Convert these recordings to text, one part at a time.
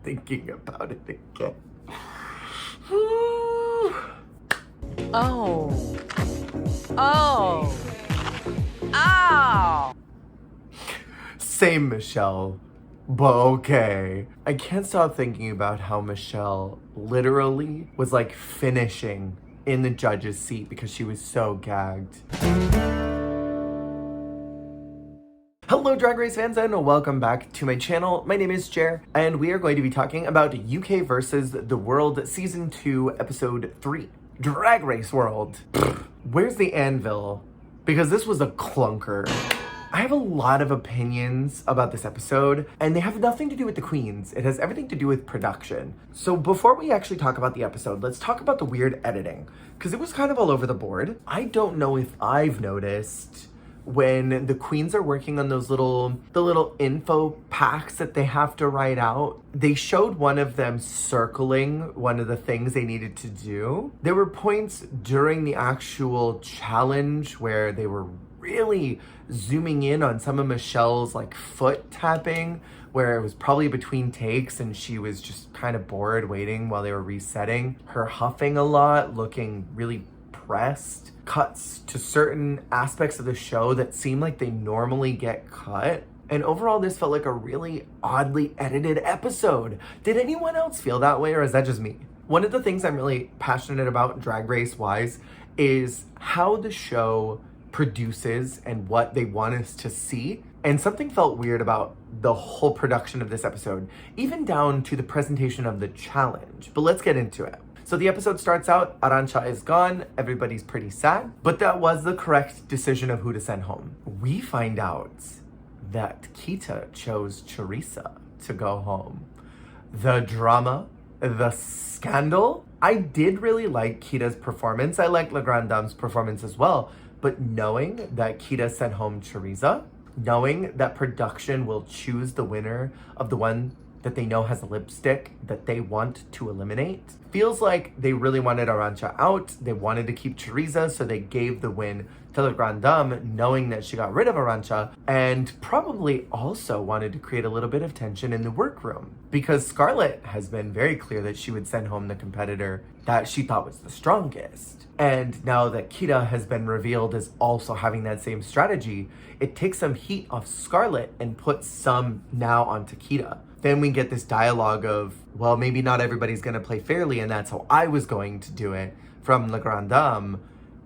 Thinking about it again. Oh. Oh. Ow. Same Michelle, but okay. I can't stop thinking about how Michelle literally was like finishing in the judge's seat because she was so gagged. Hello Drag Race fans and welcome back to my channel. My name is Jer and we are going to be talking about UK versus the World Season 2 Episode 3. Drag Race World. Where's the anvil? Because this was a clunker. I have a lot of opinions about this episode, and they have nothing to do with the queens. It has everything to do with production. So before we actually talk about the episode, let's talk about the weird editing, because it was kind of all over the board. I don't know if I've noticed when the queens are working on the little info packs that they have to write out, they showed one of them circling one of the things they needed to do. There were points during the actual challenge where they were really zooming in on some of Michelle's like foot tapping, where it was probably between takes and she was just kind of bored waiting while they were resetting. Her huffing a lot, looking really pressed. Cuts to certain aspects of the show that seem like they normally get cut. And overall, this felt like a really oddly edited episode. Did anyone else feel that way, or is that just me? One of the things I'm really passionate about Drag Race wise is how the show produces and what they want us to see. And something felt weird about the whole production of this episode, even down to the presentation of the challenge. But let's get into it. So the episode starts out, Arantxa is gone, everybody's pretty sad, but that was the correct decision of who to send home. We find out that Kita chose Teresa to go home. The drama, the scandal. I did really like Kita's performance. I like La Grande Dame's performance as well, but knowing that Kita sent home Teresa, knowing that production will choose the winner of the one that they know has a lipstick that they want to eliminate, feels like they really wanted Arantxa out. They wanted to keep Teresa, so they gave the win to La Grande Dame, knowing that she got rid of Arantxa, and probably also wanted to create a little bit of tension in the workroom, because Scarlet has been very clear that she would send home the competitor that she thought was the strongest. And now that Kita has been revealed as also having that same strategy, it takes some heat off Scarlet and puts some now onto Kita. Then we get this dialogue of, well, maybe not everybody's gonna play fairly, and that's how I was going to do it, from La Grande Dame,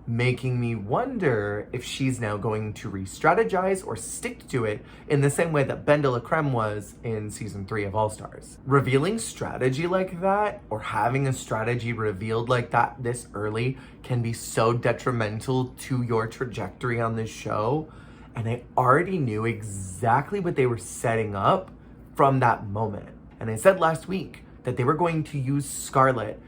making me wonder if she's now going to re-strategize or stick to it in the same way that Ben de la Creme was in season 3 of All Stars. Revealing strategy like that, or having a strategy revealed like that this early, can be so detrimental to your trajectory on this show. And I already knew exactly what they were setting up from that moment. And I said last week that they were going to use Scarlet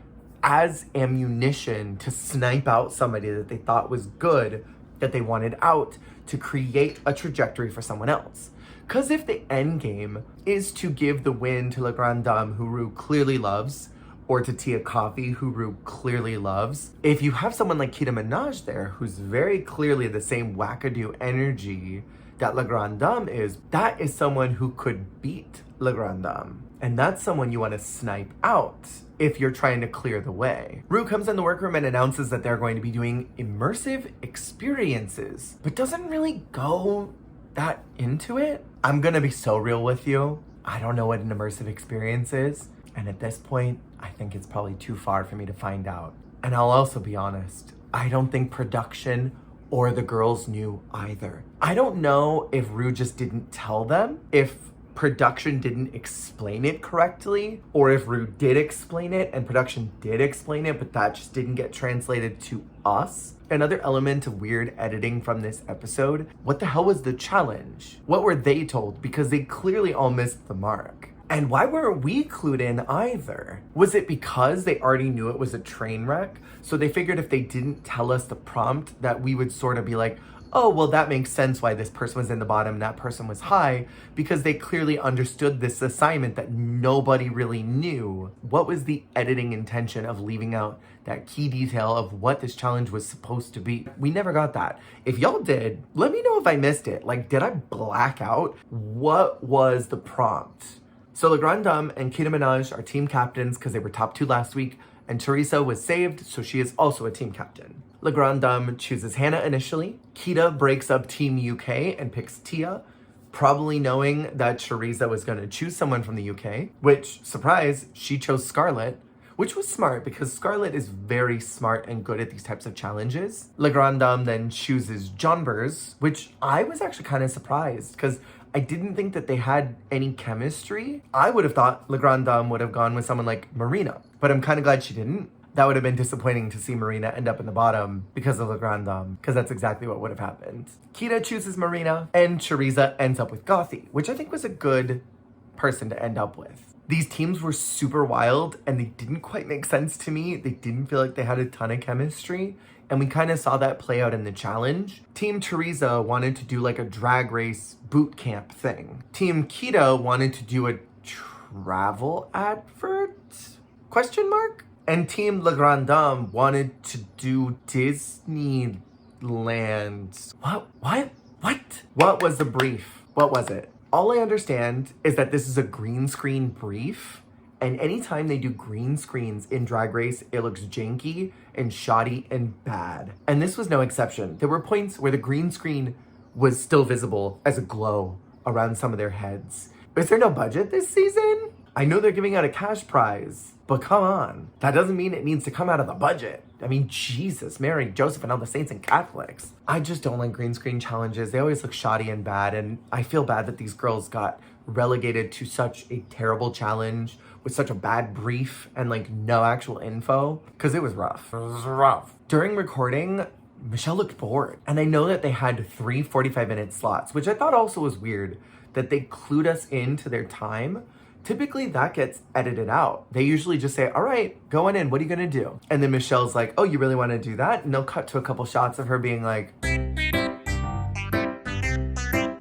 as ammunition to snipe out somebody that they thought was good, that they wanted out, to create a trajectory for someone else. Because if the end game is to give the win to La Grande Dame, who Rue clearly loves, or to Tia Coffee, who Rue clearly loves, if you have someone like Kita Minaj there, who's very clearly the same wackadoo energy that La Grande Dame is, that is someone who could beat La Grande Dame. And that's someone you want to snipe out if you're trying to clear the way. Rue comes in the workroom and announces that they're going to be doing immersive experiences, but doesn't really go that into it. I'm gonna be so real with you. I don't know what an immersive experience is. And at this point, I think it's probably too far for me to find out. And I'll also be honest, I don't think production or the girls knew either. I don't know if Rue just didn't tell them, if production didn't explain it correctly, or if Rue did explain it and production did explain it, but that just didn't get translated to us. Another element of weird editing from this episode, what the hell was the challenge? What were they told? Because they clearly all missed the mark. And why weren't we clued in either? Was it because they already knew it was a train wreck? So they figured if they didn't tell us the prompt that we would sort of be like, oh, well, that makes sense why this person was in the bottom and that person was high, because they clearly understood this assignment that nobody really knew. What was the editing intention of leaving out that key detail of what this challenge was supposed to be? We never got that. If y'all did, let me know if I missed it. Like, did I black out? What was the prompt? So Le Grand Dame and Kita Minaj are team captains because they were top 2 last week, and Teresa was saved, so she is also a team captain. Le Grand Dame chooses Hannah initially. Kita breaks up Team UK and picks Tia, probably knowing that Teresa was going to choose someone from the UK, which, surprise, she chose Scarlet, which was smart because Scarlet is very smart and good at these types of challenges. Le Grand Dame then chooses Jonbers, which I was actually kind of surprised because I didn't think that they had any chemistry. I would have thought Le Grand Dame would have gone with someone like Marina, but I'm kind of glad she didn't. That would have been disappointing to see Marina end up in the bottom because of Le Grand Dame, because that's exactly what would have happened. Kita chooses Marina, and Teresa ends up with Gothi, which I think was a good person to end up with. These teams were super wild, and they didn't quite make sense to me. They didn't feel like they had a ton of chemistry, and we kind of saw that play out in the challenge. Team Teresa wanted to do like a drag race boot camp thing. Team Kita wanted to do a travel advert? Question mark? And Team Le Grand Dame wanted to do Disneyland. What was the brief? What was it? All I understand is that this is a green screen brief, and anytime they do green screens in Drag Race, it looks janky and shoddy and bad. And this was no exception. There were points where the green screen was still visible as a glow around some of their heads. Is there no budget this season? I know they're giving out a cash prize, but come on. That doesn't mean it needs to come out of the budget. I mean, Jesus, Mary, Joseph, and all the saints and Catholics. I just don't like green screen challenges. They always look shoddy and bad, and I feel bad that these girls got relegated to such a terrible challenge with such a bad brief and like no actual info, because it was rough. It was rough. During recording, Michelle looked bored, and I know that they had 3 45-minute slots, which I thought also was weird, that they clued us into their time. Typically that gets edited out. They usually just say, all right, go on in, what are you gonna do? And then Michelle's like, oh, you really wanna do that? And they'll cut to a couple shots of her being like,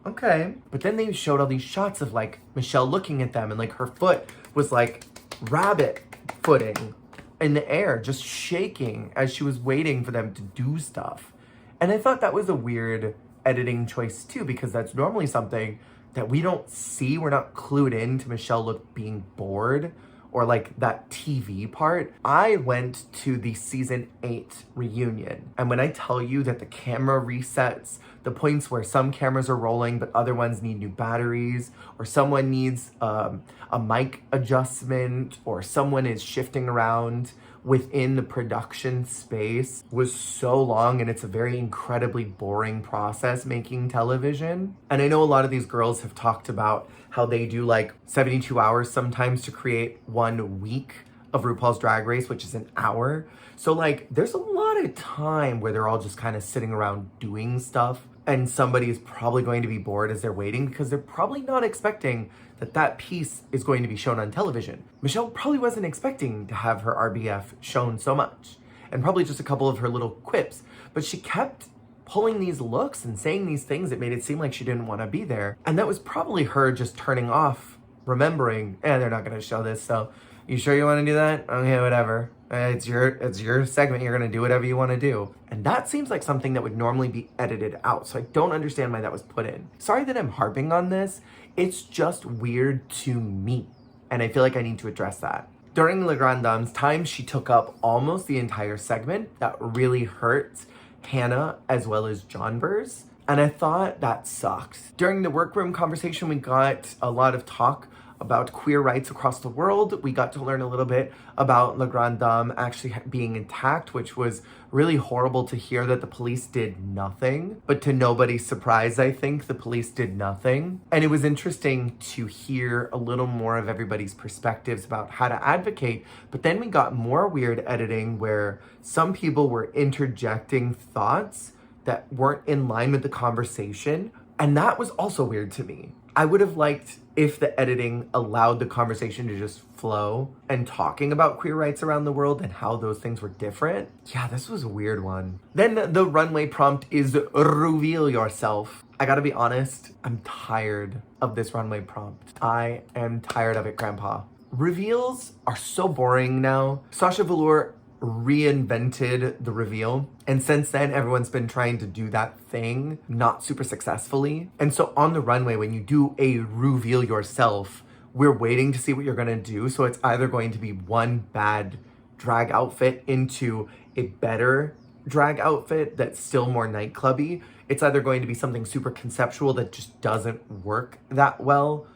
okay. But then they showed all these shots of like Michelle looking at them, and like her foot was like rabbit footing in the air, just shaking as she was waiting for them to do stuff. And I thought that was a weird editing choice too, because that's normally something that we don't see. We're not clued in to Michelle being bored or like that TV part. I went to the season 8 reunion, and when I tell you that the camera resets, the points where some cameras are rolling but other ones need new batteries, or someone needs a mic adjustment, or someone is shifting around within the production space, was so long, and it's a very incredibly boring process making television. And I know a lot of these girls have talked about how they do like 72 hours sometimes to create 1 week of RuPaul's Drag Race, which is an hour. So like there's a lot of time where they're all just kind of sitting around doing stuff, and somebody is probably going to be bored as they're waiting because they're probably not expecting that that piece is going to be shown on television. Michelle probably wasn't expecting to have her RBF shown so much, and probably just a couple of her little quips, but she kept pulling these looks and saying these things that made it seem like she didn't want to be there. And that was probably her just turning off, remembering, they're not going to show this, so you sure you want to do that? Okay, whatever. It's your segment. You're going to do whatever you want to do. And that seems like something that would normally be edited out. So I don't understand why that was put in. Sorry that I'm harping on this. It's just weird to me. And I feel like I need to address that. During Le Grand Dame's time, she took up almost the entire segment. That really hurt Hannah as well as Jonbers. And I thought that sucked. During the workroom conversation, we got a lot of talk about queer rights across the world. We got to learn a little bit about Le Grand Dame actually being attacked, which was really horrible to hear that the police did nothing. But to nobody's surprise, I think, the police did nothing. And it was interesting to hear a little more of everybody's perspectives about how to advocate. But then we got more weird editing where some people were interjecting thoughts that weren't in line with the conversation. And that was also weird to me. I would have liked if the editing allowed the conversation to just flow and talking about queer rights around the world and how those things were different. Yeah, this was a weird one. Then the runway prompt is reveal yourself. I gotta be honest, I'm tired of this runway prompt. I am tired of it, Grandpa. Reveals are so boring now. Sasha Velour reinvented the reveal, and since then everyone's been trying to do that thing not super successfully. And so on the runway, when you do a reveal yourself, we're waiting to see what you're gonna do. So it's either going to be one bad drag outfit into a better drag outfit that's still more nightclubby. It's either going to be something super conceptual that just doesn't work that well,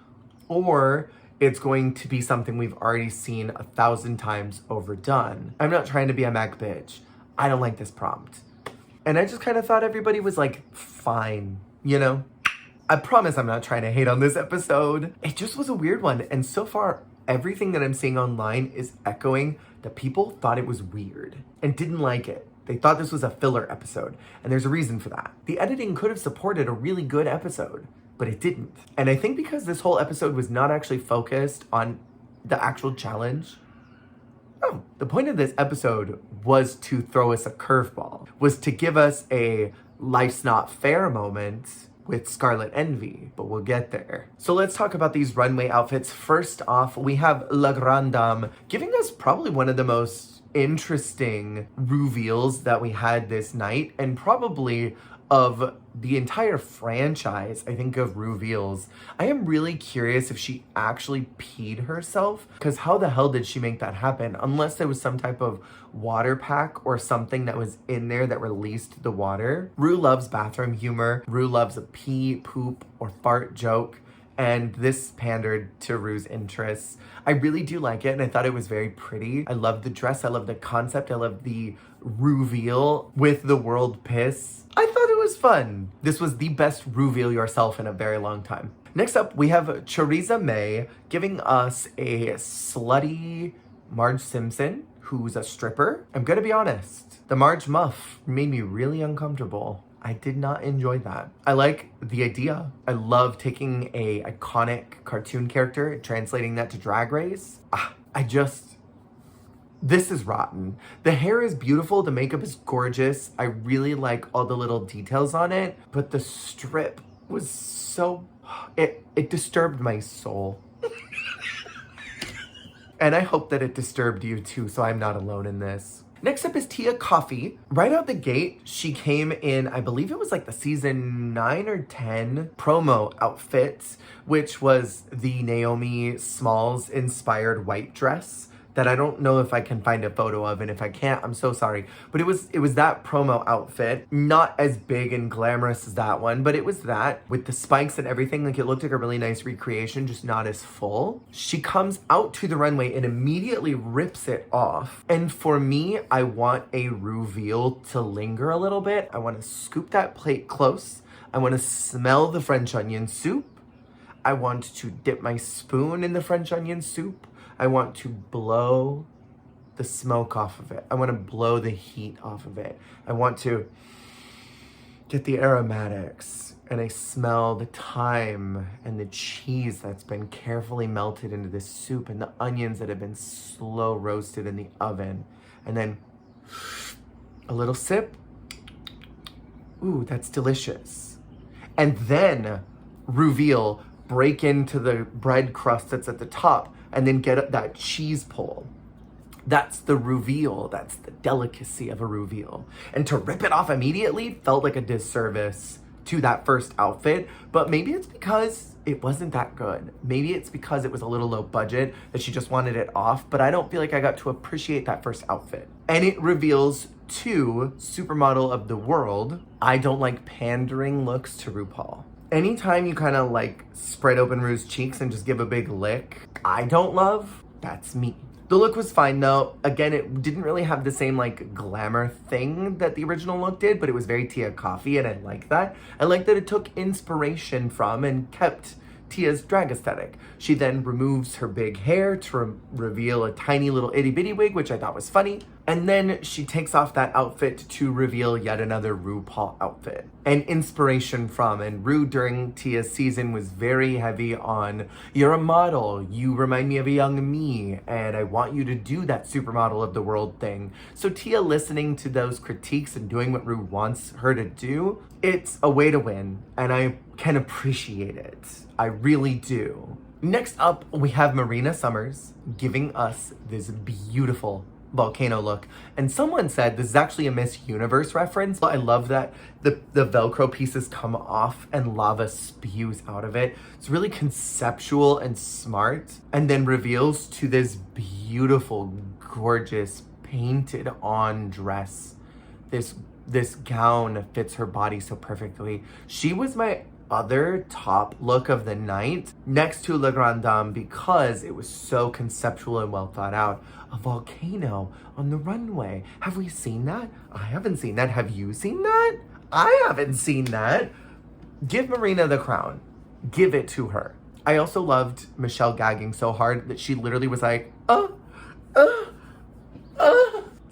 or it's going to be something we've already seen 1,000 times overdone. I'm not trying to be a Mac bitch. I don't like this prompt. And I just kind of thought everybody was like, fine, you know? I promise I'm not trying to hate on this episode. It just was a weird one. And so far, everything that I'm seeing online is echoing that people thought it was weird and didn't like it. They thought this was a filler episode, and there's a reason for that. The editing could have supported a really good episode, but it didn't. And I think because this whole episode was not actually focused on the actual challenge. Oh, the point of this episode was to throw us a curveball, was to give us a life's not fair moment with Scarlet Envy, but we'll get there. So let's talk about these runway outfits. First off, we have La Grande Dame giving us probably one of the most interesting reveals that we had this night, and probably of the entire franchise, I think, of reveals. I am really curious if she actually peed herself, because how the hell did she make that happen? Unless there was some type of water pack or something that was in there that released the water. Rue loves bathroom humor. Rue loves a pee, poop, or fart joke. And this pandered to Rue's interests. I really do like it, and I thought it was very pretty. I love the dress, I love the concept, I love the reveal with the world piss. I thought it was fun. This was the best reveal yourself in a very long time. Next up, we have Theresa May giving us a slutty Marge Simpson, who's a stripper. I'm gonna be honest, the Marge muff made me really uncomfortable. I did not enjoy that. I like the idea. I love taking a iconic cartoon character, translating that to Drag Race. This is rotten. The hair is beautiful, the makeup is gorgeous. I really like all the little details on it, but the strip was so, it disturbed my soul. And I hope that it disturbed you too, so I'm not alone in this. Next up is Tia Coffee. Right out the gate, she came in, I believe it was like the season 9 or 10 promo outfit, which was the Naomi Smalls inspired white dress that I don't know if I can find a photo of, and if I can't, I'm so sorry. But it was that promo outfit, not as big and glamorous as that one, but it was that with the spikes and everything. Like, it looked like a really nice recreation, just not as full. She comes out to the runway and immediately rips it off. And for me, I want a reveal to linger a little bit. I want to scoop that plate close. I want to smell the French onion soup. I want to dip my spoon in the French onion soup. I want to blow the smoke off of it. I want to blow the heat off of it. I want to get the aromatics, and I smell the thyme and the cheese that's been carefully melted into this soup, and the onions that have been slow roasted in the oven. And then a little sip. Ooh, that's delicious. And then reveal, break into the bread crust that's at the top, and then get that cheese pull. That's the reveal. That's the delicacy of a reveal. And to rip it off immediately felt like a disservice to that first outfit, but maybe it's because it wasn't that good. Maybe it's because it was a little low budget that she just wanted it off, but I don't feel like I got to appreciate that first outfit. And it reveals to Supermodel of the World. I don't like pandering looks to RuPaul. Anytime you kind of like spread open Rue's cheeks and just give a big lick, I don't love. That's me. The look was fine though. Again, it didn't really have the same like glamour thing that the original look did, but it was very Tia Coffee, and I like that. I like that it took inspiration from and kept Tia's drag aesthetic. She then removes her big hair to reveal a tiny little itty bitty wig, which I thought was funny. And then she takes off that outfit to reveal yet another RuPaul outfit. And inspiration from, and Ru during Tia's season was very heavy on, you're a model, you remind me of a young me, and I want you to do that Supermodel of the World thing. So Tia listening to those critiques and doing what Ru wants her to do, it's a way to win, and I can appreciate it. I really do. Next up, we have Marina Summers giving us this beautiful volcano look. And someone said this is actually a Miss Universe reference. I love that the Velcro pieces come off and lava spews out of it. It's really conceptual and smart, and then reveals to this beautiful, gorgeous, painted on dress. This gown fits her body so perfectly. She was my other top look of the night, next to Le Grand Dame, because it was so conceptual and well thought out. A volcano on the runway. Have we seen that? I haven't seen that. Have you seen that? I haven't seen that. Give Marina the crown. Give it to her. I also loved Michelle gagging so hard that she literally was like,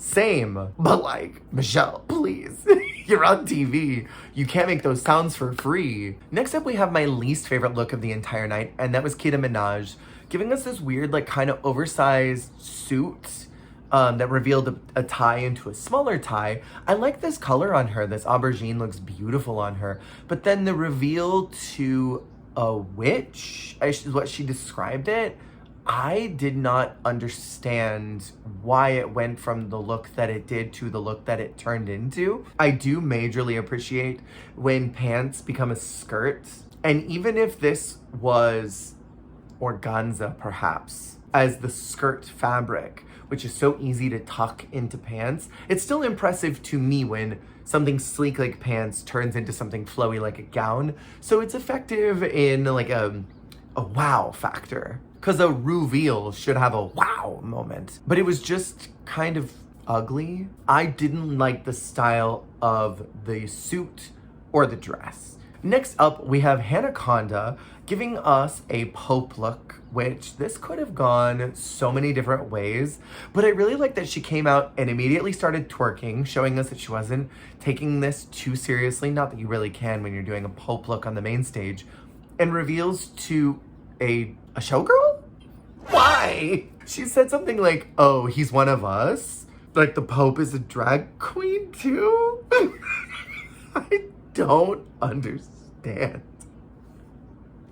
same, but like, Michelle, please. You're on TV. You can't make those sounds for free. Next up, we have my least favorite look of the entire night, and that was Kita Minaj, giving us this weird, like, kind of oversized suit that revealed a tie into a smaller tie. I like this color on her. This aubergine looks beautiful on her. But then the reveal to a witch, is what she described it. I did not understand why it went from the look that it did to the look that it turned into. I do majorly appreciate when pants become a skirt. And even if this was organza, perhaps, as the skirt fabric, which is so easy to tuck into pants, it's still impressive to me when something sleek like pants turns into something flowy like a gown. So it's effective in like a wow factor. Because a reveal should have a wow moment. But it was just kind of ugly. I didn't like the style of the suit or the dress. Next up, we have Hanaconda giving us a Pope look, which this could have gone so many different ways. But I really like that she came out and immediately started twerking, showing us that she wasn't taking this too seriously. Not that you really can when you're doing a Pope look on the main stage. And reveals to a showgirl? Why? She said something like, oh, he's one of us? Like the Pope is a drag queen too? I don't understand.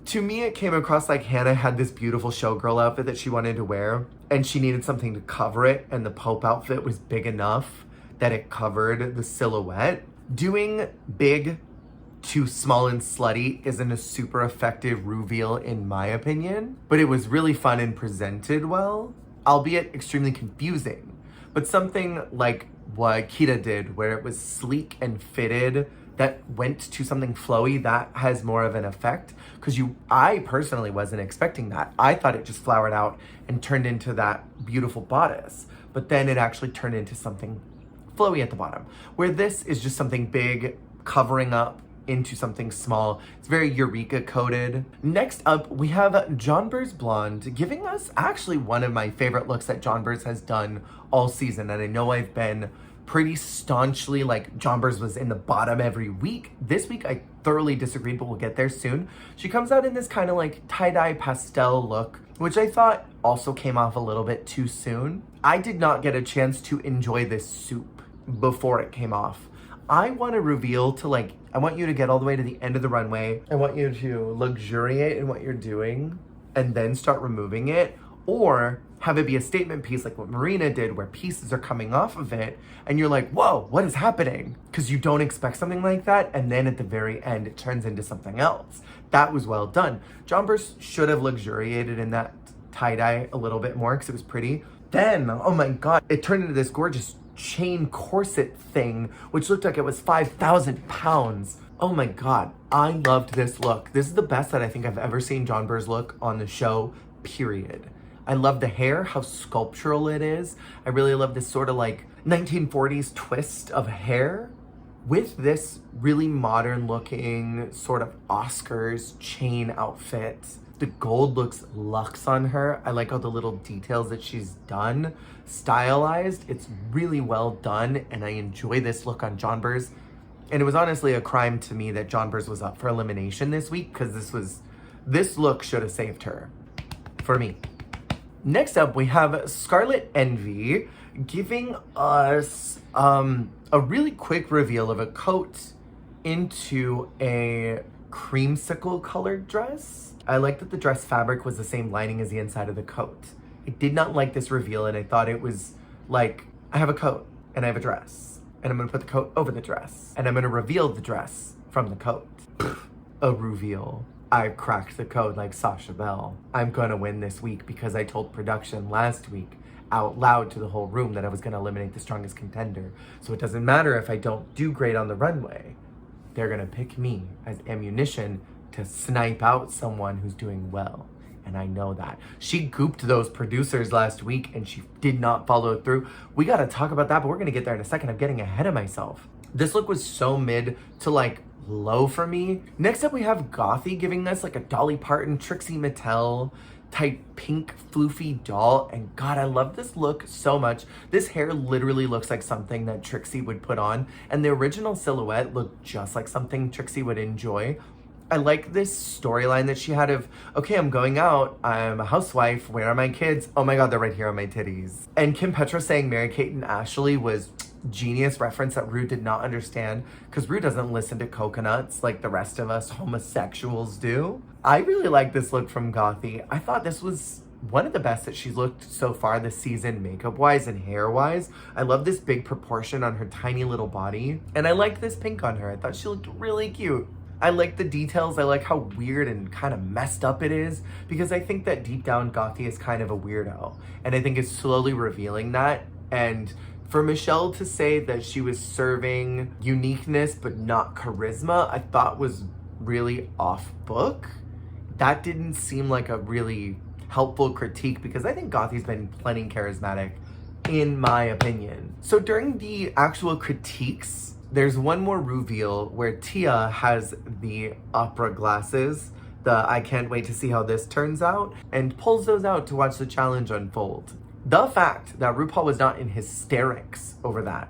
To me, it came across like Hannah had this beautiful showgirl outfit that she wanted to wear, and she needed something to cover it, and the Pope outfit was big enough that it covered the silhouette. Doing big too small and slutty isn't a super effective reveal in my opinion, but it was really fun and presented well, albeit extremely confusing. But something like what Kita did, where it was sleek and fitted, that went to something flowy, that has more of an effect. Because I personally wasn't expecting that. I thought it just flowered out and turned into that beautiful bodice, but then it actually turned into something flowy at the bottom, where this is just something big covering up into something small. It's very Eureka coded. Next up, we have John Burr's Blonde, giving us actually one of my favorite looks that John Burr's has done all season. And I know I've been pretty staunchly like John Burr's was in the bottom every week. This week, I thoroughly disagreed, but we'll get there soon. She comes out in this kind of like tie-dye pastel look, which I thought also came off a little bit too soon. I did not get a chance to enjoy this soup before it came off. I want to reveal to like, I want you to get all the way to the end of the runway. I want you to luxuriate in what you're doing and then start removing it, or have it be a statement piece like what Marina did, where pieces are coming off of it and you're like, whoa, what is happening? Because you don't expect something like that, and then at the very end it turns into something else. That was well done. John Burrs should have luxuriated in that tie-dye a little bit more because it was pretty. Then, oh my god, it turned into this gorgeous chain corset thing, which looked like it was 5,000 pounds. Oh my god, I loved this look. This is the best that I think I've ever seen John Burrs look on the show, period. I love the hair, how sculptural it is. I really love this sort of like 1940s twist of hair with this really modern looking sort of Oscars chain outfit. The gold looks luxe on her. I like all the little details that she's done. Stylized, it's really well done, and I enjoy this look on John Burrs. And it was honestly a crime to me that John Burrs was up for elimination this week, because this look should have saved her, for me. Next up, we have Scarlet Envy giving us a really quick reveal of a coat into a creamsicle colored dress. I like that the dress fabric was the same lining as the inside of the coat. I did not like this reveal, and I thought it was Like, I have a coat and I have a dress, and I'm gonna put the coat over the dress, and I'm gonna reveal the dress from the coat. A reveal. I cracked the code like Sasha Bell. I'm gonna win this week because I told production last week out loud to the whole room that I was gonna eliminate the strongest contender. So it doesn't matter if I don't do great on the runway. They're gonna pick me as ammunition to snipe out someone who's doing well. And I know that. She gooped those producers last week and she did not follow through. We gotta talk about that, but we're gonna get there in a second. I'm getting ahead of myself. This look was so mid to like low for me. Next up we have Gothy giving us like a Dolly Parton, Trixie Mattel type pink floofy doll, and God, I love this look so much. This hair literally looks like something that Trixie would put on, and the original silhouette looked just like something Trixie would enjoy. I like this storyline that she had of, okay, I'm going out, I'm a housewife, where are my kids? Oh my God, they're right here on my titties. And Kim Petra saying Mary-Kate and Ashley was genius reference that Rue did not understand, because Rue doesn't listen to coconuts like the rest of us homosexuals do. I really like this look from Gothy. I thought this was one of the best that she's looked so far this season, makeup-wise and hair-wise. I love this big proportion on her tiny little body, and I liked this pink on her. I thought she looked really cute. I like the details. I like how weird and kind of messed up it is, because I think that deep down Gothy is kind of a weirdo, and I think it's slowly revealing that. And for Michelle to say that she was serving uniqueness but not charisma, I thought was really off book. That didn't seem like a really helpful critique, because I think Gothy's been plenty charismatic, in my opinion. So during the actual critiques, there's one more reveal where Tia has the opera glasses, the I can't wait to see how this turns out, and pulls those out to watch the challenge unfold. The fact that RuPaul was not in hysterics over that.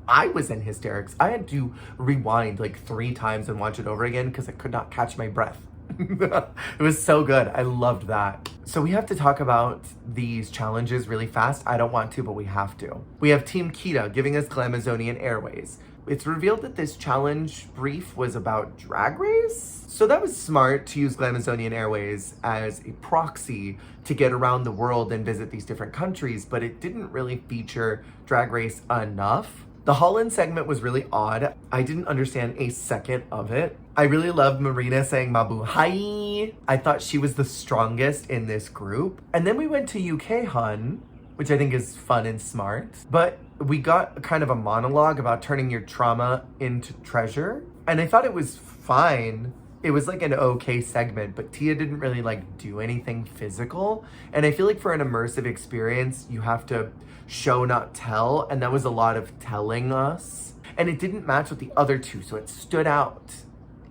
I was in hysterics. I had to rewind like 3 times and watch it over again because I could not catch my breath. It was so good. I loved that. So we have to talk about these challenges really fast. I don't want to, but we have to. We have Team Kita giving us Glamazonian Airways. It's revealed that this challenge brief was about Drag Race. So that was smart to use Glamazonian Airways as a proxy to get around the world and visit these different countries, but it didn't really feature Drag Race enough. The Holland segment was really odd. I didn't understand a second of it. I really loved Marina saying Mabu Hai. I thought she was the strongest in this group. And then we went to UK Hun, which I think is fun and smart. But we got kind of a monologue about turning your trauma into treasure. And I thought it was fine. It was like an okay segment, but Tia didn't really like do anything physical. And I feel like for an immersive experience, you have to show, not tell. And that was a lot of telling us. And it didn't match with the other two, so it stood out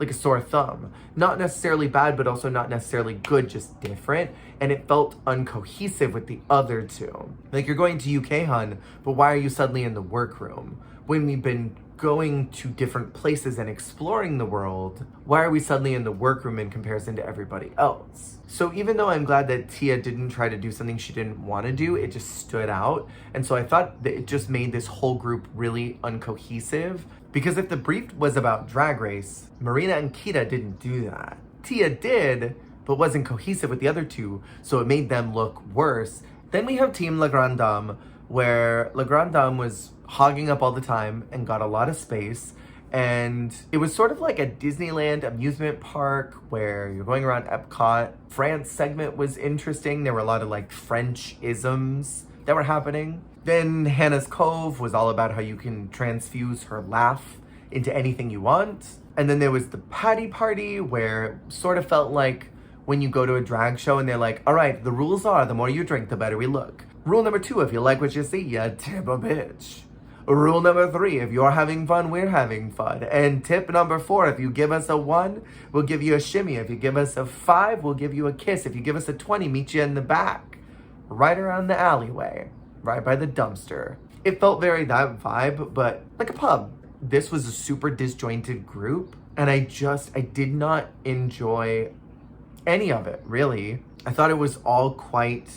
like a sore thumb. Not necessarily bad, but also not necessarily good, just different. And it felt uncohesive with the other two. Like, you're going to UK Hun, but why are you suddenly in the workroom? When we've been going to different places and exploring the world, why are we suddenly in the workroom in comparison to everybody else? So even though I'm glad that Tia didn't try to do something she didn't want to do, it just stood out. And so I thought that it just made this whole group really uncohesive. Because if the brief was about Drag Race, Marina and Kita didn't do that. Tia did, but wasn't cohesive with the other two, so it made them look worse. Then we have Team La Grande Dame, where La Grande Dame was hogging up all the time and got a lot of space. And it was sort of like a Disneyland amusement park where you're going around Epcot. France segment was interesting. There were a lot of like French isms that were happening. Then Hannah's Cove was all about how you can transfuse her laugh into anything you want. And then there was the Patty Party, where it sort of felt like when you go to a drag show and they're like, all right, the rules are the more you drink, the better we look. Rule number 2, if you like what you see, you tip a bitch. Rule number 3, if you're having fun, we're having fun. And tip number 4, if you give us a 1, we'll give you a shimmy. If you give us a 5, we'll give you a kiss. If you give us a 20, meet you in the back, right around the alleyway, right by the dumpster. It felt very that vibe, but like a pub. This was a super disjointed group, and I did not enjoy any of it, really. I thought it was all quite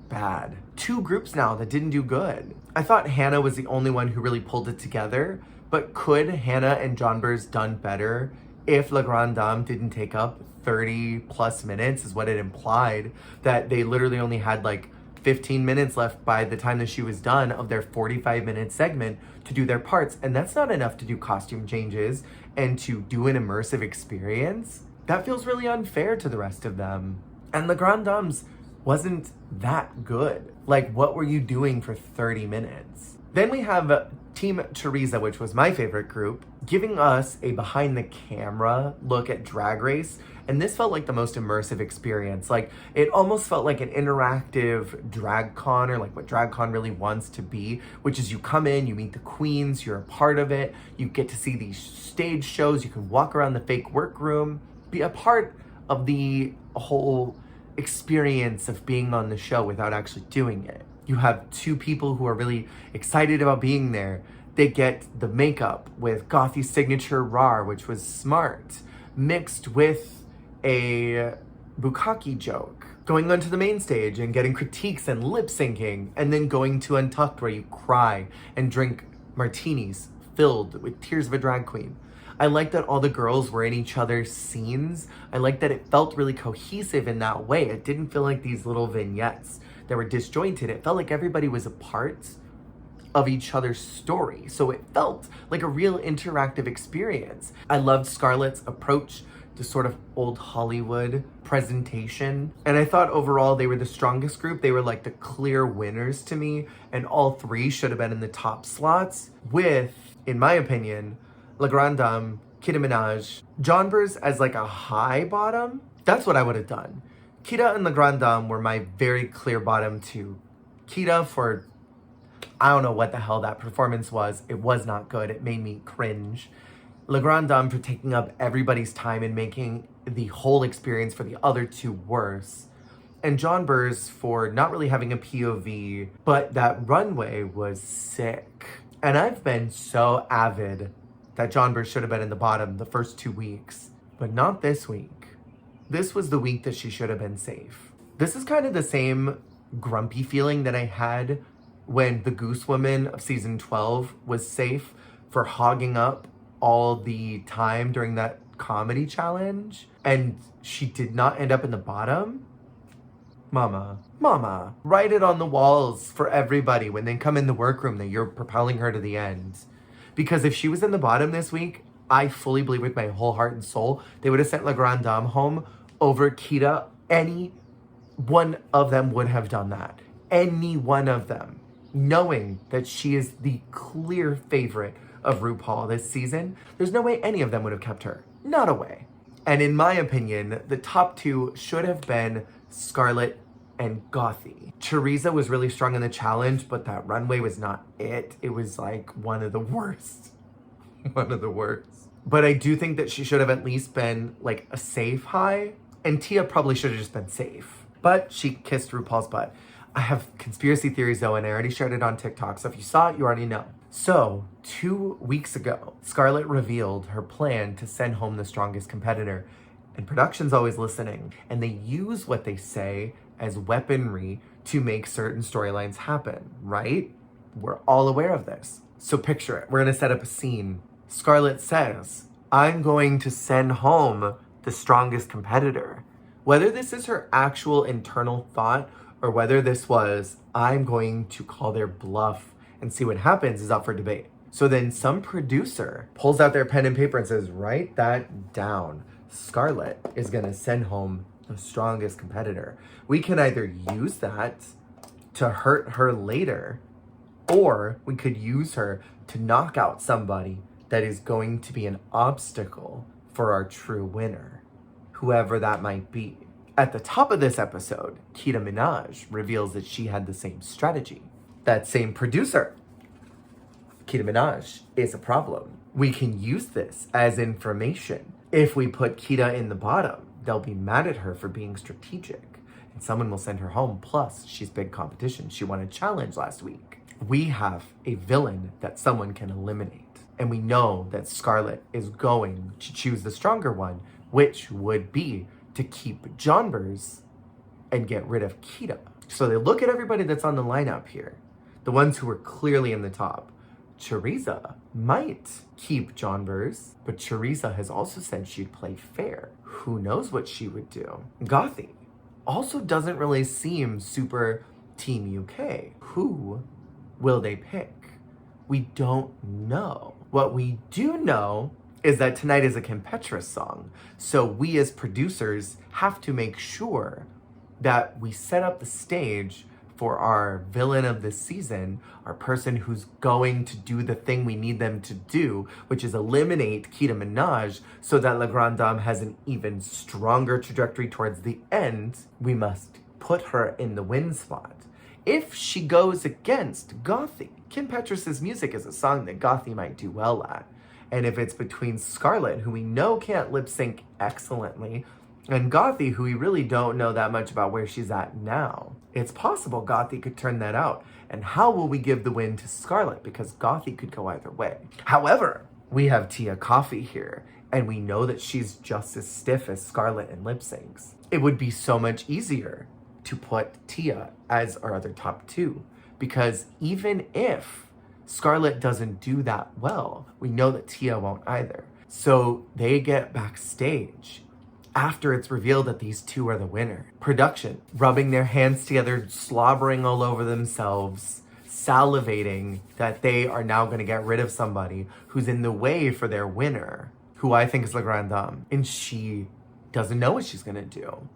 bad. 2 groups now that didn't do good. I thought Hannah was the only one who really pulled it together, but could Hannah and Jonbers done better if La Grande Dame didn't take up 30 plus minutes, is what it implied, that they literally only had like 15 minutes left by the time that she was done of their 45-minute segment to do their parts. And that's not enough to do costume changes and to do an immersive experience. That feels really unfair to the rest of them. And the Grand Dames wasn't that good. Like, what were you doing for 30 minutes? Then we have Team Teresa, which was my favorite group, giving us a behind the camera look at Drag Race. And this felt like the most immersive experience. Like, it almost felt like an interactive drag con, or like what drag con really wants to be, which is you come in, you meet the queens, you're a part of it, you get to see these stage shows, you can walk around the fake workroom, be a part of the whole experience of being on the show without actually doing it. You have two people who are really excited about being there. They get the makeup with Gothy's signature RAR, which was smart, mixed with a bukkake joke, going onto the main stage and getting critiques and lip syncing, and then going to Untucked where you cry and drink martinis filled with tears of a drag queen. I like that all the girls were in each other's scenes. I like that it felt really cohesive in that way. It didn't feel like these little vignettes that were disjointed. It felt like everybody was a part of each other's story. So it felt like a real interactive experience. I loved Scarlet's approach to sort of old Hollywood presentation. And I thought overall they were the strongest group. They were like the clear winners to me. And all three should have been in the top slots with, in my opinion, La Grande Dame, Kita Minaj, Jonbers as like a high bottom. That's what I would have done. Kita and La Grande Dame were my very clear bottom two. Kita for, I don't know what the hell that performance was. It was not good. It made me cringe. La Grande Dame for taking up everybody's time and making the whole experience for the other two worse. And Jonbers for not really having a POV, but that runway was sick. And I've been so avid that Jonbers should have been in the bottom the first 2 weeks, but not this week. This was the week that she should have been safe. This is kind of the same grumpy feeling that I had when the Goose Woman of season 12 was safe for hogging up all the time during that comedy challenge, and she did not end up in the bottom. Mama, write it on the walls for everybody when they come in the workroom that you're propelling her to the end. Because if she was in the bottom this week, I fully believe with my whole heart and soul, they would have sent La Grande Dame home over Kita. Any one of them would have done that. Any one of them. Knowing that she is the clear favorite of RuPaul this season, there's no way any of them would have kept her. Not a way. And in my opinion, the top two should have been Scarlet and Gothy. Teresa was really strong in the challenge, but that runway was not it. It was like one of the worst. One of the worst. But I do think that she should have at least been like a safe high, and Tia probably should have just been safe. But she kissed RuPaul's butt. I have conspiracy theories though, and I already shared it on TikTok, so if you saw it, you already know. So, 2 weeks ago, Scarlet revealed her plan to send home the strongest competitor. And production's always listening, and they use what they say as weaponry to make certain storylines happen, right? We're all aware of this. So picture it. We're gonna set up a scene. Scarlet says, I'm going to send home the strongest competitor. Whether this is her actual internal thought or whether this was, I'm going to call their bluff and see what happens, is up for debate. So then some producer pulls out their pen and paper and says, write that down. Scarlet is gonna send home the strongest competitor. We can either use that to hurt her later, or we could use her to knock out somebody that is going to be an obstacle for our true winner, whoever that might be. At the top of this episode, Kita Minaj reveals that she had the same strategy. That same producer, Kita Minaj, is a problem. We can use this as information. If we put Kita in the bottom, they'll be mad at her for being strategic, and someone will send her home. Plus, she's big competition. She won a challenge last week. We have a villain that someone can eliminate. And we know that Scarlet is going to choose the stronger one, which would be to keep Jonbers and get rid of Kita. So they look at everybody that's on the lineup here, the ones who were clearly in the top. Teresa might keep Jonbers, but Teresa has also said she'd play fair. Who knows what she would do? Gothy also doesn't really seem super Team UK. Who will they pick? We don't know. What we do know is that tonight is a Kim Petras song. So we as producers have to make sure that we set up the stage for our villain of the season, our person who's going to do the thing we need them to do, which is eliminate Kita Minaj, so that La Grande Dame has an even stronger trajectory towards the end. We must put her in the win spot. If she goes against Gothy, Kim Petras' music is a song that Gothy might do well at. And if it's between Scarlet, who we know can't lip sync excellently, and Gothy, who we really don't know that much about where she's at now, it's possible Gothy could turn that out. And how will we give the win to Scarlet? Because Gothy could go either way. However, we have Tia Coffee here, and we know that she's just as stiff as Scarlet in lip syncs. It would be so much easier to put Tia as our other top two, because even if Scarlet doesn't do that well, we know that Tia won't either. So they get backstage after it's revealed that these two are the winner. Production, rubbing their hands together, slobbering all over themselves, salivating that they are now going to get rid of somebody who's in the way for their winner, who I think is La Grande Dame. And she doesn't know what she's going to do.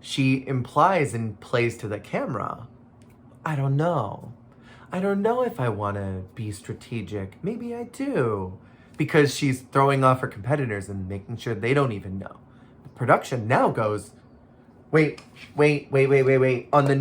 She implies and plays to the camera, I don't know. I don't know if I want to be strategic. Maybe I do. Because she's throwing off her competitors and making sure they don't even know. The production now goes, wait. On the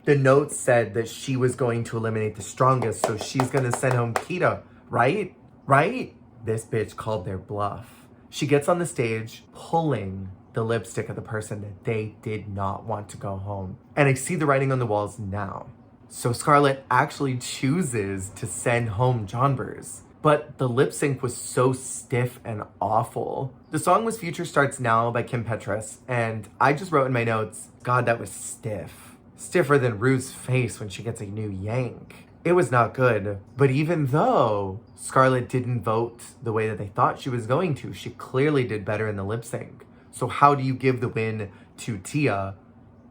notes said that she was going to eliminate the strongest, so she's going to send home Kita, right? Right? This bitch called their bluff. She gets on the stage, pulling the lipstick of the person that they did not want to go home. And I see the writing on the walls now. So Scarlet actually chooses to send home Jonbers. But the lip sync was so stiff and awful. The song was Future Starts Now by Kim Petras, and I just wrote in my notes, God, that was stiff. Stiffer than Rue's face when she gets a new yank. It was not good. But even though Scarlet didn't vote the way that they thought she was going to, she clearly did better in the lip sync. So how do you give the win to Tia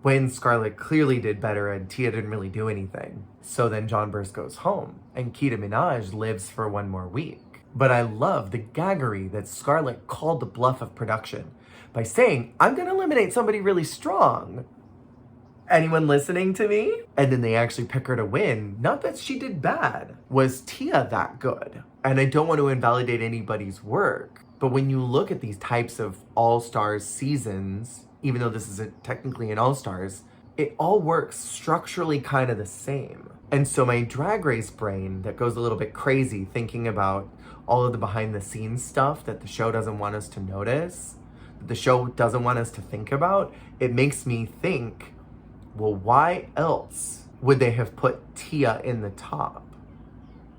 when Scarlet clearly did better and Tia didn't really do anything? So then Jonbers goes home and Kita Minaj lives for one more week. But I love the gaggery that Scarlet called the bluff of production by saying, I'm gonna eliminate somebody really strong. Anyone listening to me? And then they actually pick her to win. Not that she did bad. Was Tia that good? And I don't want to invalidate anybody's work, but when you look at these types of All-Stars seasons, even though this isn't technically an All-Stars, it all works structurally kind of the same. And so my Drag Race brain that goes a little bit crazy thinking about all of the behind the scenes stuff that the show doesn't want us to notice, that the show doesn't want us to think about, it makes me think, well, why else would they have put Tia in the top?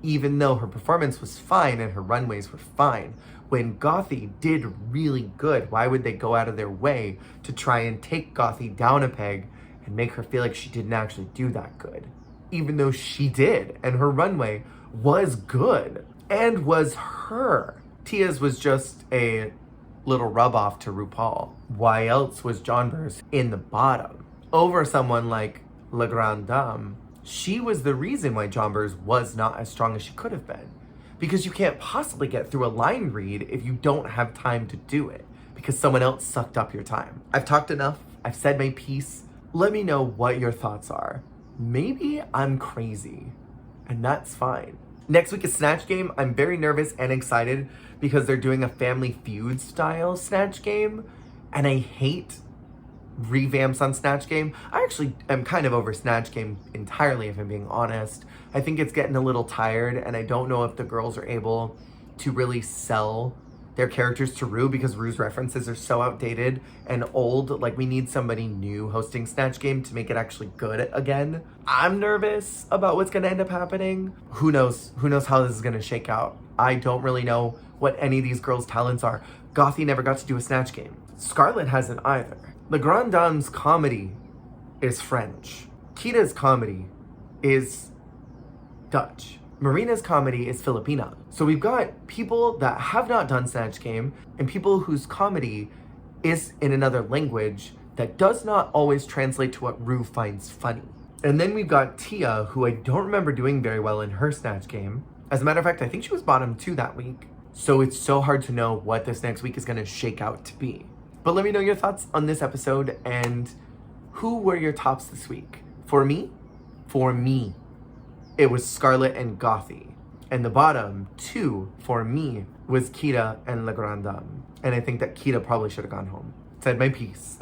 Even though her performance was fine and her runways were fine. When Gothy did really good, why would they go out of their way to try and take Gothy down a peg and make her feel like she didn't actually do that good? Even though she did, and her runway was good and was her. Tia's was just a little rub off to RuPaul. Why else was Jonbers in the bottom over someone like La Grande Dame? She was the reason why Jonbers was not as strong as she could have been. Because you can't possibly get through a line read if you don't have time to do it, because someone else sucked up your time. I've talked enough. I've said my piece. Let me know what your thoughts are. Maybe I'm crazy, and that's fine. Next week is Snatch Game. I'm very nervous and excited because they're doing a Family Feud style Snatch Game, and I hate revamps on Snatch Game. I actually am kind of over Snatch Game entirely, if I'm being honest. I think it's getting a little tired, and I don't know if the girls are able to really sell their characters to Rue, because Rue's references are so outdated and old. Like, we need somebody new hosting Snatch Game to make it actually good again. I'm nervous about what's gonna end up happening. Who knows how this is gonna shake out. I don't really know what any of these girls' talents are. Gothy never got to do a Snatch Game. Scarlet hasn't either. La Grande Dame's comedy is French. Kita's comedy is Dutch. Marina's comedy is Filipina. So we've got people that have not done Snatch Game and people whose comedy is in another language that does not always translate to what Rue finds funny. And then we've got Tia, who I don't remember doing very well in her Snatch game. As a matter of fact, I think she was bottom 2 that week. So it's so hard to know what this next week is going to shake out to be. But let me know your thoughts on this episode and who were your tops this week? For me, it was Scarlet and Gothy. And the bottom 2 for me was Kita and La Grande Dame. And I think that Kita probably should have gone home. Said my piece.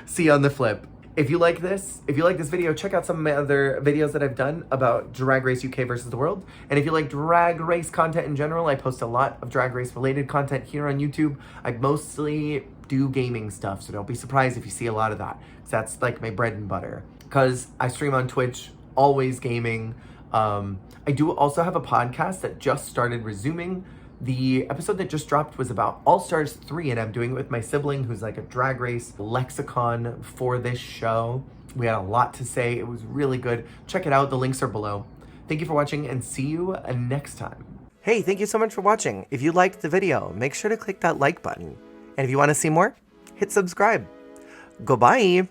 See you on the flip. If you like this video, check out some of my other videos that I've done about Drag Race UK versus the world. And if you like Drag Race content in general, I post a lot of Drag Race related content here on YouTube. I mostly do gaming stuff, so don't be surprised if you see a lot of that. So that's like my bread and butter. Because I stream on Twitch, always gaming. I do also have a podcast that just started resuming. The episode that just dropped was about All Stars 3, and I'm doing it with my sibling, who's like a Drag Race lexicon for this show. We had a lot to say. It was really good. Check it out. The links are below. Thank you for watching, and see you next time. Hey, thank you so much for watching. If you liked the video, make sure to click that like button. And if you want to see more, hit subscribe. Goodbye.